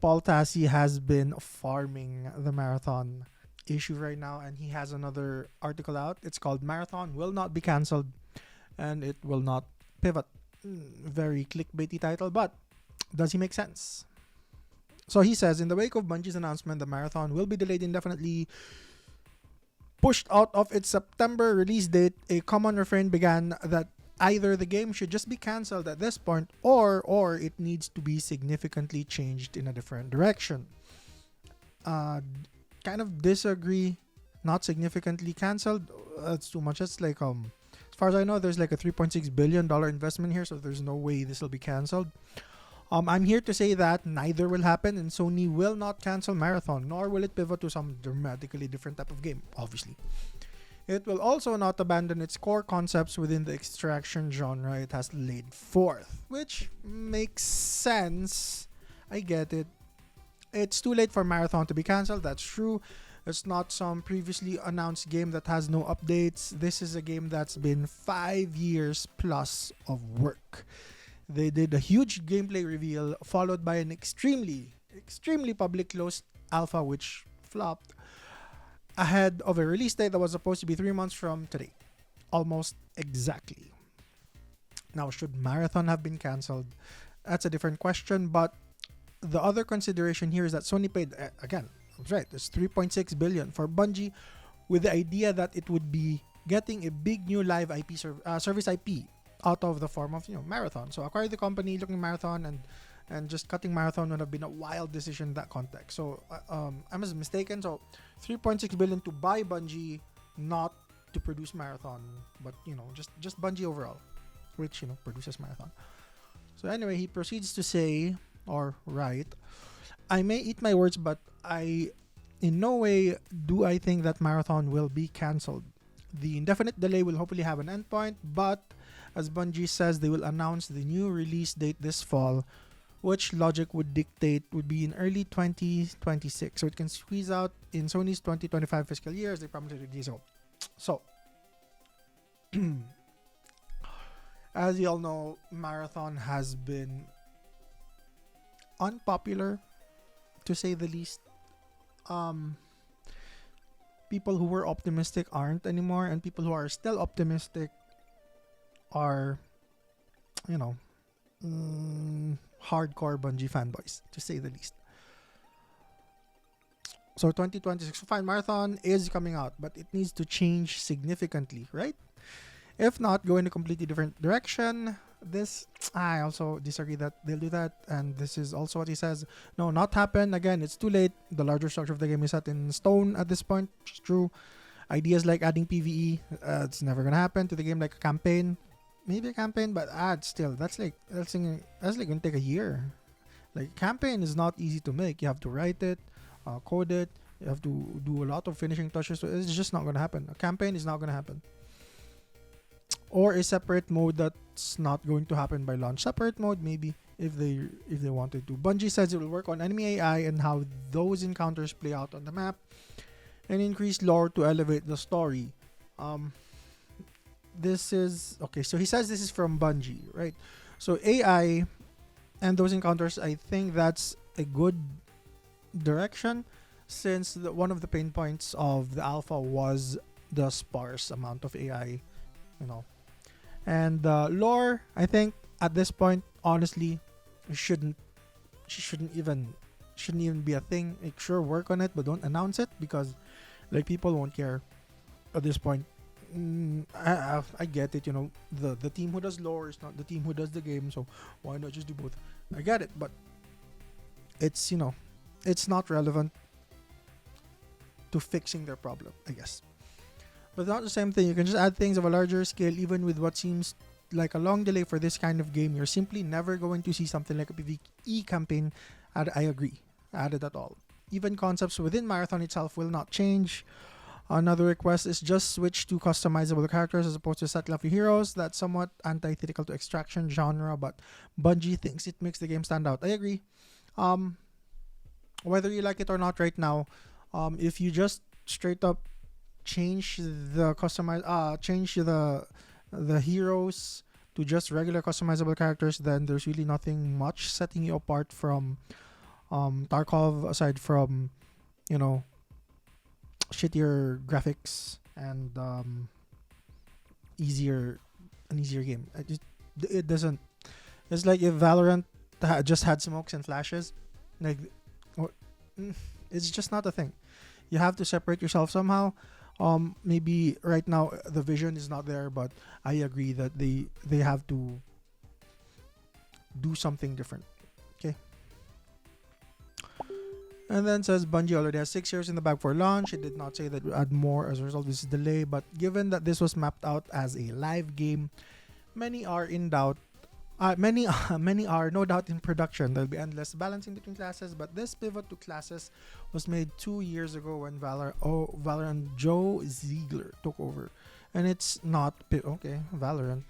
Paul Tassi has been farming the marathon issue right now, and he has another article out. It's called "Marathon Will Not Be Cancelled, and It Will Not Pivot." Very clickbaity title, but does he make sense? So he says, in the wake of Bungie's announcement, the marathon will be delayed indefinitely, pushed out of its September release date. A common refrain began that either the game should just be cancelled at this point, or it needs to be significantly changed in a different direction. Kind of disagree. Not significantly cancelled. That's too much. That's like as far as I know, there's like a $3.6 billion investment here, so there's no way this will be cancelled. I'm here to say that neither will happen, and Sony will not cancel Marathon, nor will it pivot to some dramatically different type of game, obviously. It will also not abandon its core concepts within the extraction genre it has laid forth, which makes sense. I get it. It's too late for Marathon to be cancelled, that's true. It's not some previously announced game that has no updates. This is a game that's been 5 years plus of work. They did a huge gameplay reveal followed by an extremely public closed alpha which flopped ahead of a release date that was supposed to be 3 months from today. Almost exactly. Now, should Marathon have been cancelled? That's a different question, but the other consideration here is that Sony paid, again, that's right, it's $3.6 billion for Bungie with the idea that it would be getting a big new live IP service IP out of the form of Marathon. So acquire the company, looking Marathon, and just cutting Marathon would have been a wild decision in that context. So I was mistaken. So $3.6 billion to buy Bungie, not to produce Marathon, but just Bungie overall, which produces Marathon. So anyway, he proceeds to say or write, I may eat my words, but in no way do I think that Marathon will be cancelled. The indefinite delay will hopefully have an endpoint, but as Bungie says, they will announce the new release date this fall, which logic would dictate would be in early 2026. So it can squeeze out in Sony's 2025 fiscal year as they promised to release. So, as you all know, Marathon has been unpopular, to say the least. People who were optimistic aren't anymore, and people who are still optimistic are, hardcore Bungie fanboys, to say the least. So 2026, fine, Marathon is coming out, but it needs to change significantly, right? If not, go in a completely different direction. This, I also disagree that they'll do that, and this is also what he says. No, not happen. Again, it's too late. The larger structure of the game is set in stone at this point, which is true. Ideas like adding PvE, it's never gonna happen to the game. Like a campaign, maybe a campaign, but still, that's like gonna take a year. Like, campaign is not easy to make. You have to write it, code it. You have to do a lot of finishing touches. So it's just not gonna happen. A campaign is not gonna happen. Or a separate mode that's not going to happen by launch. Separate mode, maybe, if they wanted to. Bungie says it will work on enemy AI and how those encounters play out on the map, and increase lore to elevate the story. This is okay. So he says this is from Bungie, right? So AI and those encounters, I think that's a good direction, since one of the pain points of the alpha was the sparse amount of AI, And lore, I think at this point, honestly, shouldn't even be a thing. Like, sure, work on it, but don't announce it, because people won't care at this point. I get it, the team who does lore is not the team who does the game, so why not just do both? I get it, but it's it's not relevant to fixing their problem, I guess. But not the same thing. You can just add things of a larger scale, even with what seems like a long delay for this kind of game. You're simply never going to see something like a PvE campaign. I agree. Added at all. Even concepts within Marathon itself will not change. Another request is just switch to customizable characters as opposed to set level heroes. That's somewhat antithetical to extraction genre, but Bungie thinks it makes the game stand out. I agree. Whether you like it or not right now, if you just straight up change the heroes to just regular customizable characters, then there's really nothing much setting you apart from Tarkov, aside from, you know, shittier graphics and easier an easier game. It doesn't. It's like if Valorant just had smokes and flashes, like, or, it's just not a thing. You have to separate yourself somehow. Maybe right now the vision is not there, but I agree that they have to do something different. Okay. And then says Bungie already has 6 years in the bag for launch. It did not say that we add more as a result of this delay, but given that this was mapped out as a live game, many are in doubt. Many are no doubt in production. There'll be endless balancing between classes, but this pivot to classes was made 2 years ago when Valorant Joe Ziegler took over, and it's not okay. Valorant.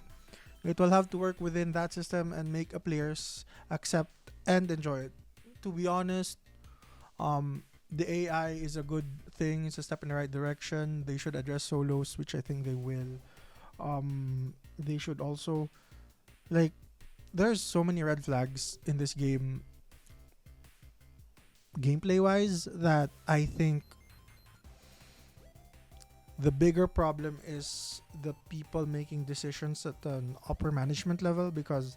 It will have to work within that system and make players accept and enjoy it. To be honest, the AI is a good thing. It's a step in the right direction. They should address solos, which I think they will. They should also, like, there's so many red flags in this game, gameplay wise, that I think the bigger problem is the people making decisions at an upper management level, because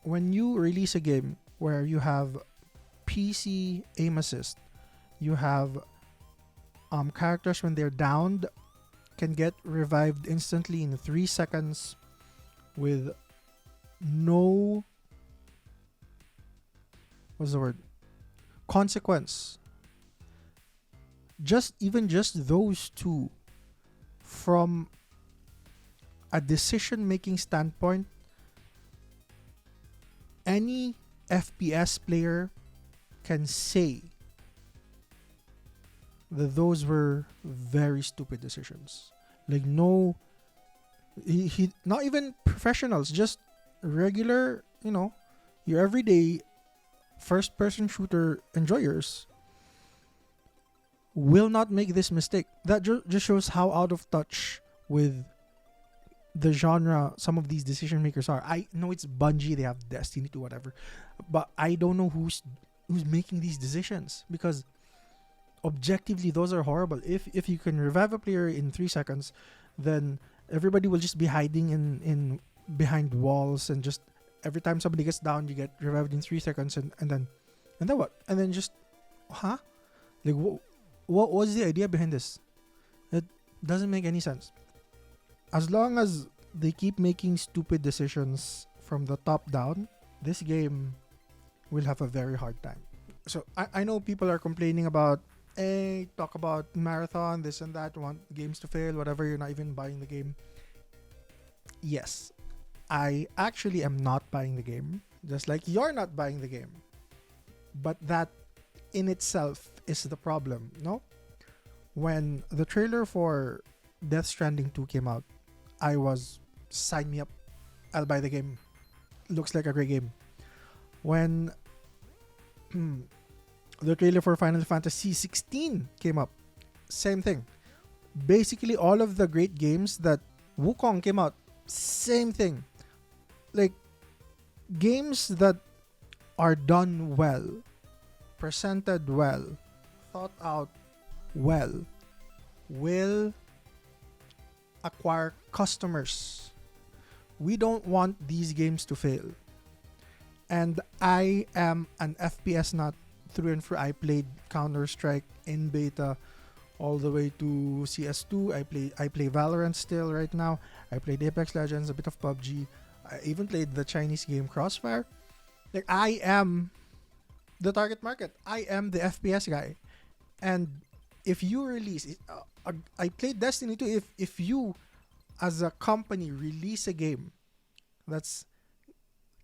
when you release a game where you have PC aim assist, you have characters when they're downed can get revived instantly in 3 seconds with no, what's the word, consequence. Just those two, from a decision making standpoint, any FPS player can say that those were very stupid decisions. Like, no, he not even professionals, just regular, your everyday first person shooter enjoyers will not make this mistake. That just shows how out of touch with the genre some of these decision makers are. I know it's Bungie, they have Destiny 2, whatever, but I don't know who's making these decisions, because objectively those are horrible. If you can revive a player in 3 seconds, then everybody will just be hiding in behind walls, and just every time somebody gets down, you get revived in 3 seconds, and then what? And then just, like, what was the idea behind this? It doesn't make any sense. As long as they keep making stupid decisions from the top down, this game will have a very hard time. So I know people are complaining about, hey, talk about marathon, this and that, want games to fail, whatever, you're not even buying the game. Yes, I actually am not buying the game, just like you're not buying the game. But that in itself is the problem, no? When the trailer for Death Stranding 2 came out, I was, sign me up, I'll buy the game. Looks like a great game. When the trailer for Final Fantasy 16 came up, same thing. Basically, all of the great games that Wukong came out, same thing. Like, games that are done well, presented well, thought out well, will acquire customers. We don't want these games to fail. And I am an FPS nut through and through. I played Counter-Strike in beta all the way to CS2. I play Valorant still right now. I played Apex Legends, a bit of PUBG. I even played the Chinese game Crossfire. Like, I am the target market. I am the FPS guy. And if you release, I played Destiny 2. If you, as a company, release a game that's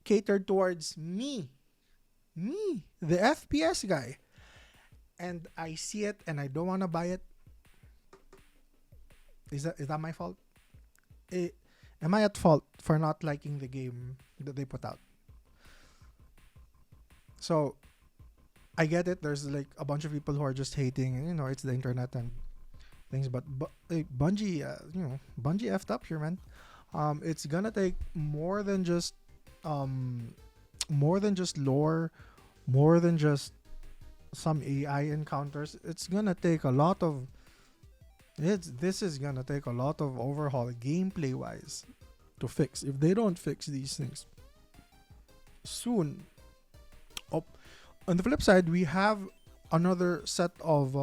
catered towards me, the FPS guy, and I see it and I don't want to buy it, is that my fault? Am I at fault for not liking the game that they put out? So I get it. There's like a bunch of people who are just hating. It's the internet and things. But Bungie, Bungie effed up here, man. It's gonna take more than just lore, more than just some AI encounters. It's gonna take a lot of this is gonna take a lot of overhaul gameplay wise to fix if they don't fix these things soon. Oh, on the flip side, we have another set of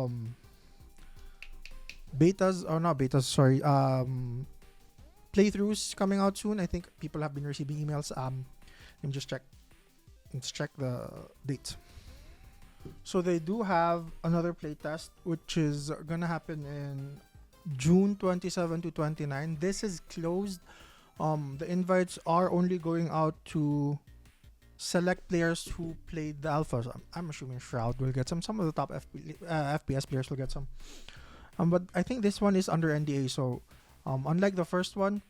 betas or not betas, sorry, playthroughs coming out soon. I think people have been receiving emails. Let me just check. Let's check the date. So they do have another playtest, which is gonna happen in June 27 to 29. This is closed. The invites are only going out to select players who played the alpha. So I'm assuming Shroud will get some. Some of the top FPS players will get some. But I think this one is under NDA. So, unlike the first one,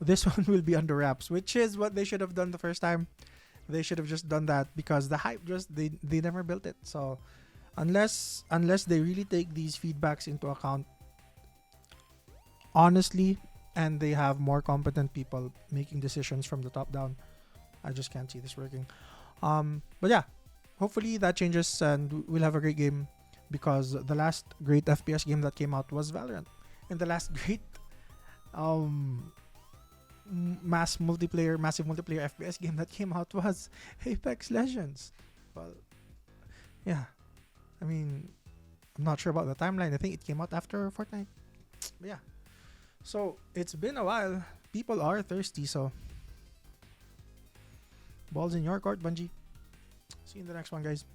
this one will be under wraps, which is what they should have done the first time. They should have just done that because the hype just they never built it. So unless they really take these feedbacks into account honestly and they have more competent people making decisions from the top down, I just can't see this working. But yeah, hopefully that changes and we'll have a great game because the last great FPS game that came out was Valorant. And the last great massive multiplayer FPS game that came out was Apex Legends. Well, yeah. I mean, I'm not sure about the timeline. I think it came out after Fortnite. But yeah. So, it's been a while. People are thirsty, so balls in your court, Bungie. See you in the next one, guys.